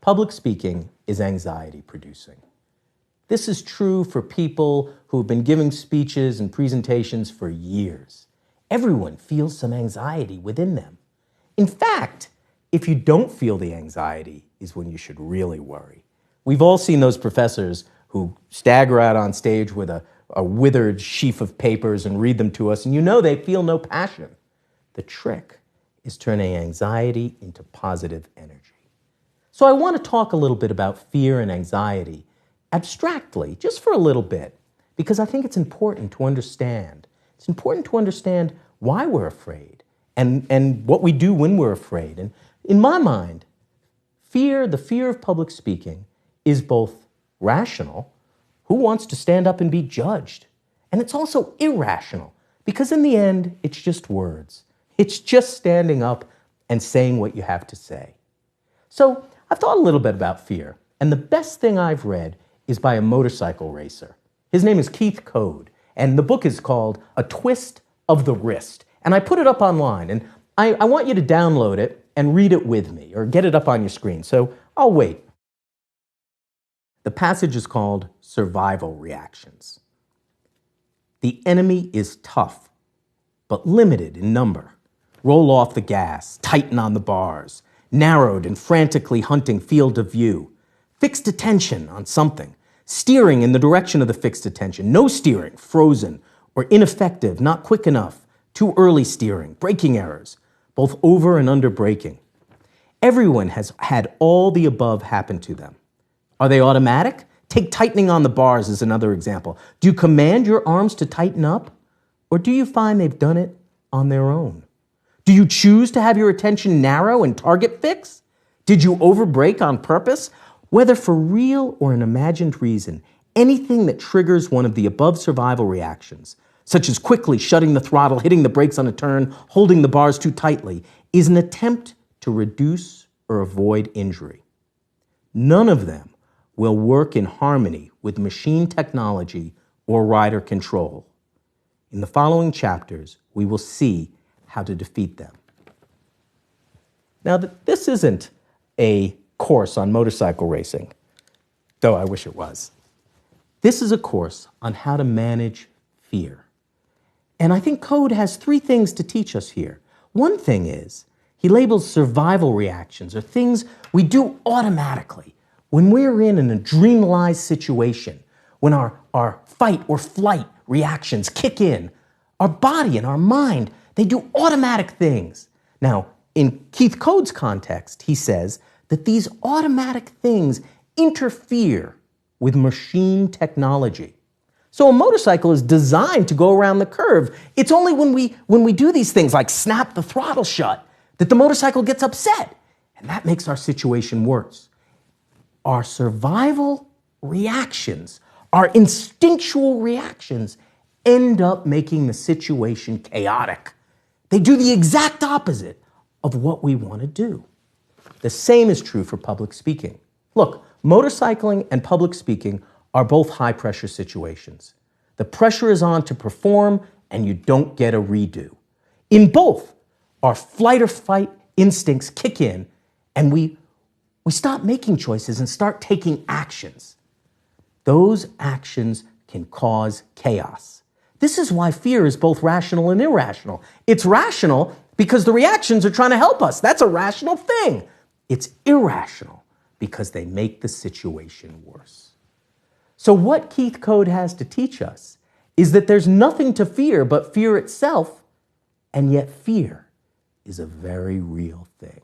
public speaking is anxiety-producing. This is true for people who have been giving speeches and presentations for years. Everyone feels some anxiety within them. In fact, if you don't feel the anxiety is when you should really worry. We've all seen those professors who stagger out on stage with a withered sheaf of papers and read them to us, and you know they feel no passion. The trick is turning anxiety into positive energy. So I want to talk a little bit about fear and anxiety abstractly, just for a little bit, because I think it's important to understand. It's important to understand why we're afraid and what we do when we're afraid. And in my mind, the fear of public speaking is both rational. Who wants to stand up and be judged? And it's also irrational, because in the end, it's just words. It's just standing up and saying what you have to say. So I've thought a little bit about fear, and the best thing I've read is by a motorcycle racer. His name is Keith Code, and the book is called A Twist of the Wrist. And I put it up online, and I want you to download it and read it with me, or get it up on your screen, so I'll wait. The passage is called Survival Reactions. The enemy is tough, but limited in number. Roll off the gas, tighten on the bars, narrowed and frantically hunting field of view. Fixed attention on something, steering in the direction of the fixed attention. No steering, frozen, or ineffective, not quick enough, too early steering, braking errors, both over and under braking. Everyone has had all the above happen to them. Are they automatic? Take tightening on the bars as another example. Do you command your arms to tighten up? Or do you find they've done it on their own? Do you choose to have your attention narrow and target fix? Did you overbrake on purpose? Whether for real or an imagined reason, anything that triggers one of the above survival reactions, such as quickly shutting the throttle, hitting the brakes on a turn, holding the bars too tightly, is an attempt to reduce or avoid injury. None of them will work in harmony with machine technology or rider control. In the following chapters, we will see how to defeat them. Now, this isn't a course on motorcycle racing, though I wish it was. This is a course on how to manage fear. And I think Code has 3 things to teach us here. One thing is, he labels survival reactions, or things we do automatically when we're in an adrenalized situation, when our fight or flight reactions kick in. Our body and our mind, they do automatic things. Now, in Keith Code's context, he says that these automatic things interfere with machine technology. So a motorcycle is designed to go around the curve. It's only when we do these things like snap the throttle shut that the motorcycle gets upset, and that makes our situation worse. Our survival reactions, our instinctual reactions, end up making the situation chaotic. They do the exact opposite of what we want to do. The same is true for public speaking. Look, motorcycling and public speaking are both high-pressure situations. The pressure is on to perform, and you don't get a redo. In both, our flight or fight instincts kick in, and we stop making choices and start taking actions. Those actions can cause chaos. This is why fear is both rational and irrational. It's rational because the reactions are trying to help us. That's a rational thing. It's irrational because they make the situation worse. So what Keith Code has to teach us is that there's nothing to fear but fear itself, and yet fear is a very real thing.